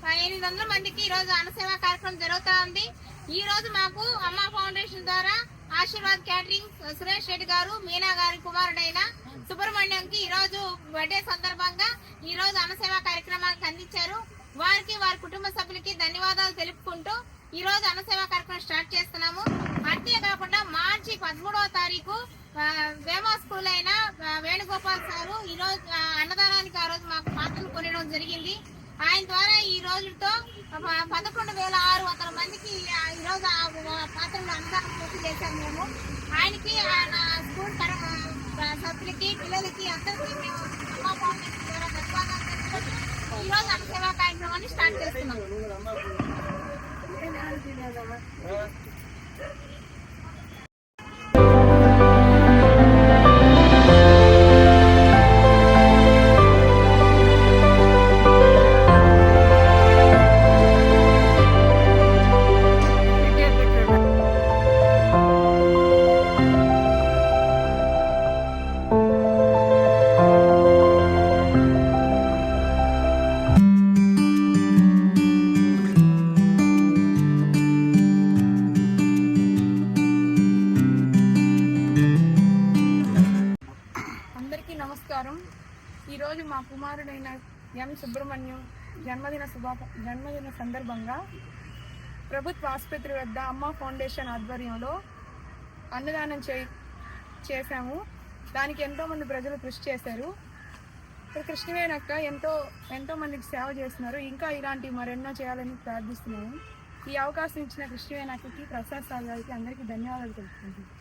800 మందికి ఈ రోజు అన్నసేవా కార్యక్రమం జరుగుతా ఉంది. ఈ రోజు మాకు అమ్మ ఫౌండేషన్ ద్వారా ఆశీర్వాద్ క్యాటరింగ్ సురేష్ రెడ్డి గారు, మీనా గారి కుమారుడైన సుబ్రహ్మణ్యంకి ఈ రోజు బర్త్డే సందర్భంగా ఈ రోజు అన్నసేవా కార్యక్రమానికి అందించారు. వారికి వారి కుటుంబ సభ్యులకి ధన్యవాదాలు తెలుపుకుంటూ ఈ రోజు అన్నసేవా కార్యక్రమం స్టార్ట్ చేస్తున్నాము. అంతేకాకుండా మార్చి 13వ తారీఖు వేమా స్కూల్ అయిన వేణుగోపాల్ సారు ఈ రోజు అన్నదానానికి ఆ రోజు మాకు పాత్రలు కొనడం జరిగింది. ఆయన ద్వారా ఈ రోజుతో 11,600 మందికి ఈ రోజు పాత్రలు అన్నదానం పూర్తి చేశాము. మేము ఆయనకి స్కూల్ సభ్యులకి పిల్లలకి అందరికీ మేము ద్వారా ధన్యవాదాలు తెలుపుకుంటూ ఈ రోజు అన్నసేవా కార్యక్రమాన్ని స్టార్ట్ చేస్తున్నాం. నమస్కారం. ఈరోజు మా కుమారుడైన ఎం సుబ్రహ్మణ్యం జన్మదిన సందర్భంగా ప్రభుత్వ ఆసుపత్రి వద్ద అమ్మ ఫౌండేషన్ ఆధ్వర్యంలో అన్నదానం చేశాము. దానికి ఎంతోమంది ప్రజలు కృషి చేశారు. కృష్ణవేణక్క ఎంతో మందికి సేవ చేస్తున్నారు. ఇంకా ఇలాంటివి మరెన్నో చేయాలని ప్రార్థిస్తున్నాము. ఈ అవకాశం ఇచ్చిన కృష్ణవేణక్కకి, ప్రసాద్ సార్ గారికి అందరికీ ధన్యవాదాలు తెలుపుకుంటున్నాను.